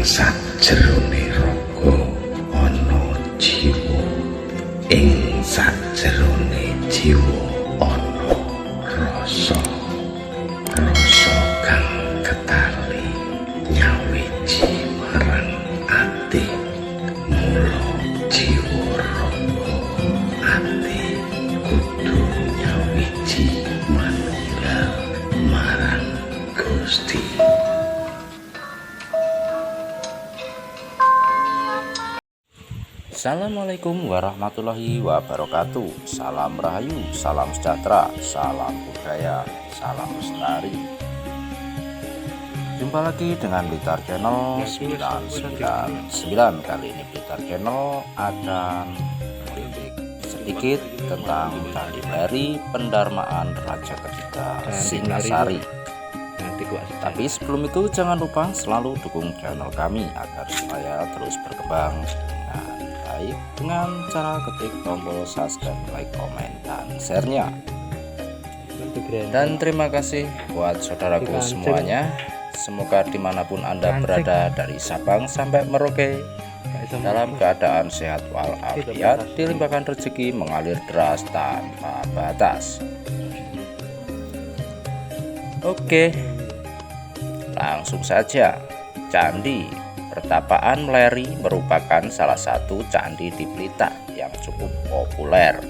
sajroné raga ana jiwa, ing sajroné jiwa ana rasa kang ketali nyawiji marang ati. Mula jiwa raga ati kudu nyawiji manunggal marang Gusti. Assalamualaikum warahmatullahi wabarakatuh. Salam rahayu, salam sejahtera, salam budaya, salam lestari. Jumpa lagi dengan Blitar Channel 999. Kali ini Blitar Channel akan melirik sedikit tentang Candi Mlery Pendarmaan Raja Ketiga Singasari. Tapi sebelum itu jangan lupa selalu dukung channel kami agar supaya terus berkembang baik dengan cara ketik tombol subscribe, like, komen, dan share-nya. Dan terima kasih buat saudaraku semuanya. Semoga dimanapun Anda berada dari Sabang sampai Merauke dalam keadaan sehat walafiat, dilimpahkan rezeki mengalir deras tanpa batas. Oke, langsung saja. Candi Pertapaan Mlery merupakan salah satu candi di Blitar yang cukup populer.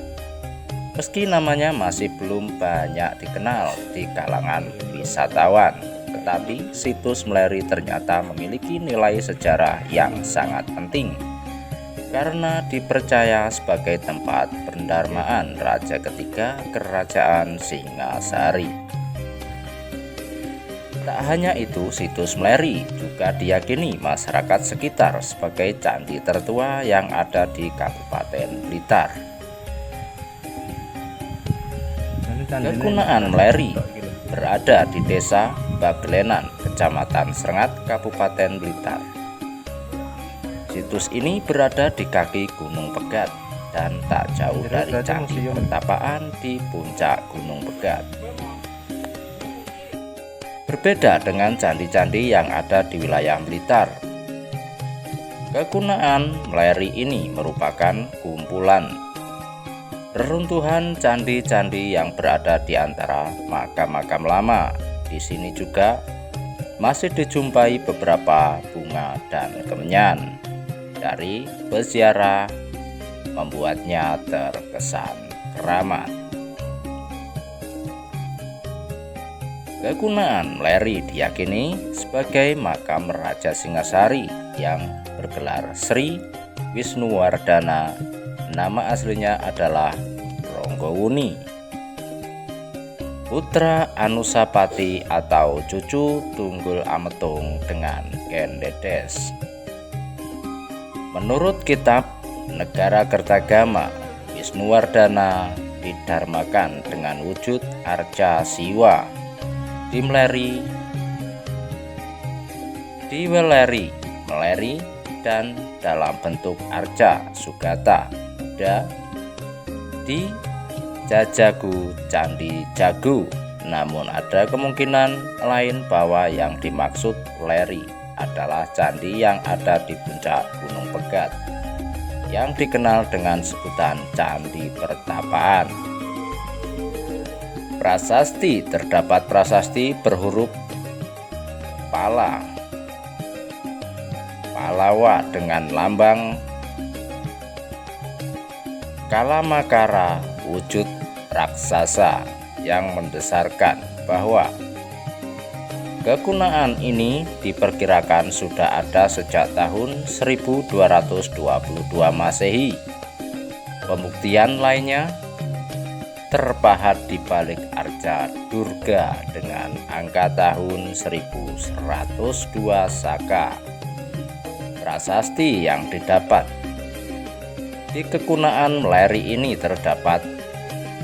Meski namanya masih belum banyak dikenal di kalangan wisatawan, tetapi situs Mlery ternyata memiliki nilai sejarah yang sangat penting karena dipercaya sebagai tempat pendarmaan Raja Ketiga Kerajaan Singasari. Tak hanya itu, situs Mlery juga diyakini masyarakat sekitar sebagai candi tertua yang ada di Kabupaten Blitar. Kegunaan Mlery berada di Desa Bagelenan, Kecamatan Srengat, Kabupaten Blitar. Situs ini berada di kaki Gunung Pegat dan tak jauh dari Candi Pertapaan di puncak Gunung Pegat. Berbeda dengan candi-candi yang ada di wilayah Blitar, kegunaan Mlery ini merupakan kumpulan reruntuhan candi-candi yang berada di antara makam-makam lama. Di sini juga masih dijumpai beberapa bunga dan kemenyan dari peziarah, membuatnya terkesan keramat. Kegunaan Mlery diyakini sebagai makam Raja Singasari yang bergelar Sri Wisnuwardana. Nama aslinya adalah Ronggowuni, putra Anusapati atau cucu Tunggul Ametung dengan Kendedes. Menurut kitab Negara Kertagama, Wisnuwardana didharmakan dengan wujud arca siwa di Mlery dan dalam bentuk arca Sugata Buddha di Jajagu Candi Jagu. Namun ada kemungkinan lain bahwa yang dimaksud Mlery adalah candi yang ada di puncak Gunung Pegat yang dikenal dengan sebutan Candi Pertapaan. Prasasti, terdapat prasasti berhuruf Palawa dengan lambang Kalamakara, wujud raksasa, yang mendasarkan bahwa kegunaan ini diperkirakan sudah ada sejak tahun 1222 Masehi. Pembuktian lainnya terpahat di balik arca Durga dengan angka tahun 1102 Saka. Prasasti yang didapat di kegunaan Mlery ini terdapat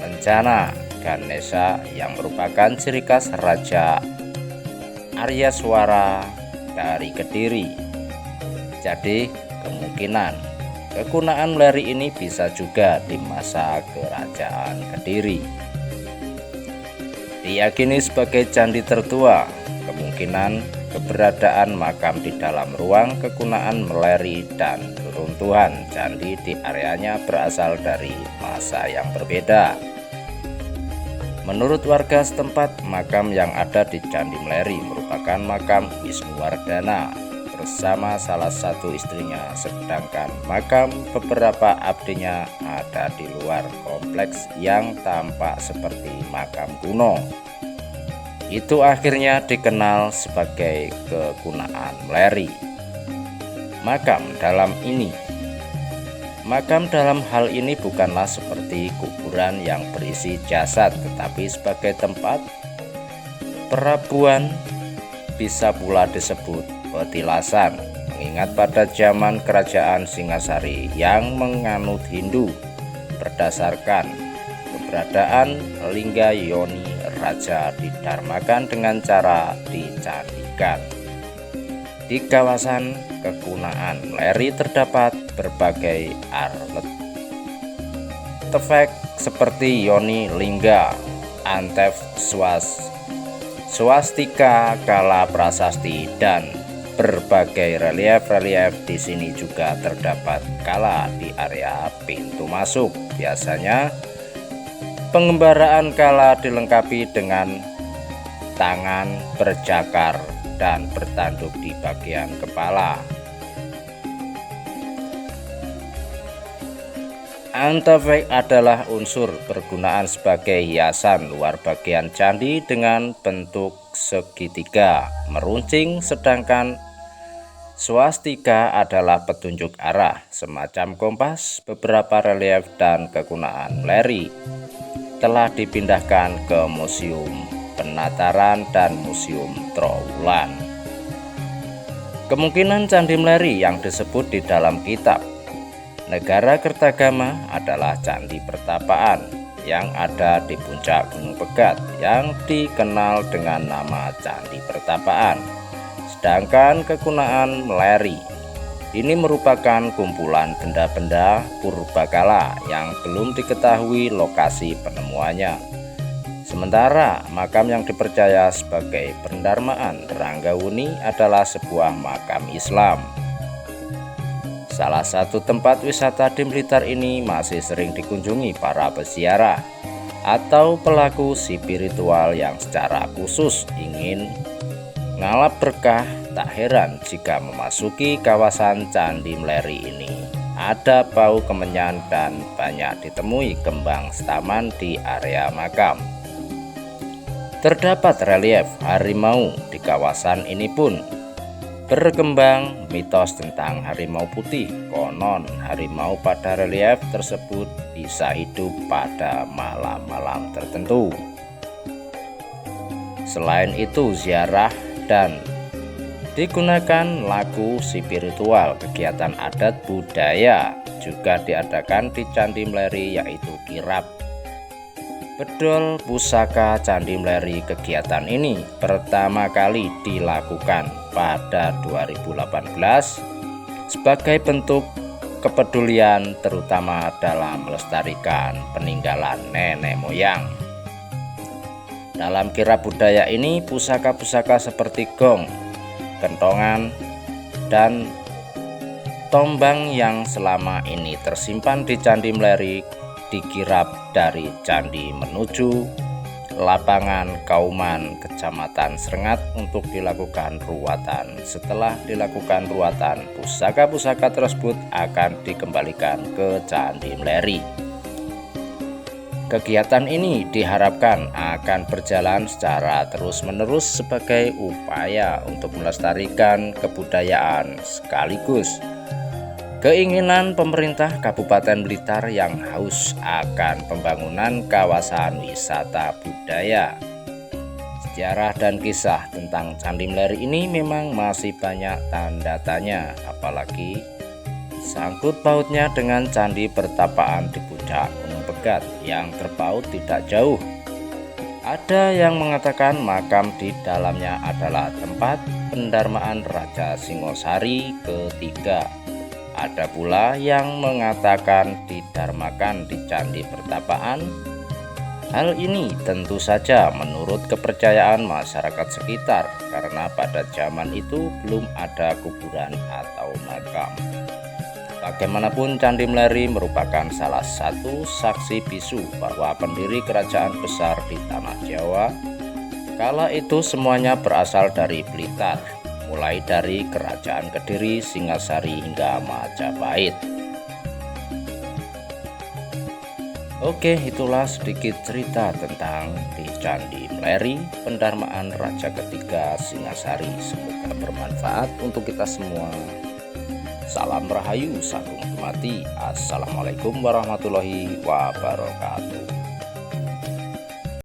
bencana Ganesha yang merupakan ciri khas Raja Aryaswara dari Kediri. Jadi kemungkinan kegunaan Mlery ini bisa juga di masa Kerajaan Kediri. Diyakini sebagai candi tertua, kemungkinan keberadaan makam di dalam ruang kekunaan Meleri dan runtuhan candi di areanya berasal dari masa yang berbeda. Menurut warga setempat, makam yang ada di Candi Meleri merupakan makam Wisnuwardana bersama salah satu istrinya, sedangkan makam beberapa abdinya ada di luar kompleks yang tampak seperti makam kuno. Itu akhirnya dikenal sebagai kekunaan Meleri. Makam dalam hal ini bukanlah seperti kuburan yang berisi jasad, tetapi sebagai tempat perabuan, bisa pula disebut petilasan, mengingat pada zaman kerajaan Singasari yang menganut Hindu, berdasarkan keberadaan Lingga Yoni Raja didarmakan dengan cara dicandikan. Di kawasan kekunaan Meleri terdapat berbagai artefak seperti Yoni Lingga, Antef swastika, kala prasasti, dan berbagai relief di sini juga terdapat kala di area pintu masuk. Biasanya pengembaraan kala dilengkapi dengan tangan berjakar dan bertanduk di bagian kepala. Antefak adalah unsur bergunaan sebagai hiasan luar bagian candi dengan bentuk segitiga meruncing, sedangkan swastika adalah petunjuk arah semacam kompas. Beberapa relief dan kekunaan Meleri telah dipindahkan ke Museum Penataran dan Museum Trowulan. Kemungkinan Candi Meleri yang disebut di dalam kitab Negara Kertagama adalah candi pertapaan yang ada di puncak Gunung Pegat yang dikenal dengan nama Candi Pertapaan. Sedangkan kekunaan Meleri ini merupakan kumpulan benda-benda purbakala yang belum diketahui lokasi penemuannya. Sementara makam yang dipercaya sebagai pendarmaan Ranggawuni adalah sebuah makam Islam. Salah satu tempat wisata di Blitar ini masih sering dikunjungi para peziarah atau pelaku spiritual yang secara khusus ingin ngalap berkah. Tak heran jika memasuki kawasan Candi Meleri ini ada bau kemenyan dan banyak ditemui kembang setaman di area makam. Terdapat relief harimau di kawasan ini pun. Berkembang mitos tentang harimau putih. Konon harimau pada relief tersebut bisa hidup pada malam-malam tertentu. Selain itu, ziarah dan digunakan laku spiritual. Kegiatan adat budaya juga diadakan di Candi Meleri, yaitu kirap, bedol, pusaka Candi Meleri. Kegiatan ini pertama kali dilakukan pada 2018 sebagai bentuk kepedulian terutama dalam melestarikan peninggalan nenek moyang. Dalam kirap budaya ini, pusaka-pusaka seperti gong, kentongan, dan tombang yang selama ini tersimpan di Candi Meleri dikirap dari candi menuju lapangan Kauman Kecamatan Srengat untuk dilakukan ruatan. Setelah dilakukan ruatan, pusaka-pusaka tersebut akan dikembalikan ke Candi Meleri. Kegiatan ini diharapkan akan berjalan secara terus-menerus sebagai upaya untuk melestarikan kebudayaan sekaligus keinginan pemerintah Kabupaten Blitar yang haus akan pembangunan kawasan wisata budaya. Sejarah dan kisah tentang Candi Meleri ini memang masih banyak tanda tanya, apalagi sangkut pautnya dengan Candi Pertapaan di puncak Gunung Pegat yang terpaut tidak jauh. Ada yang mengatakan makam di dalamnya adalah tempat pendarmaan Raja Singosari ketiga. Ada pula yang mengatakan didarmakan di Candi Pertapaan Hal ini tentu saja menurut kepercayaan masyarakat sekitar karena pada zaman itu belum ada kuburan atau makam. Bagaimanapun Candi Mlèri merupakan salah satu saksi bisu bahwa pendiri kerajaan besar di tanah Jawa kala itu semuanya berasal dari Blitar, mulai dari Kerajaan Kediri, Singasari hingga Majapahit. Oke, itulah sedikit cerita tentang di Candi Mlèri, pendarmaan Raja ketiga Singasari. Semoga bermanfaat untuk kita semua. Salam Rahayu, Sagung Dumadi. Assalamualaikum warahmatullahi wabarakatuh.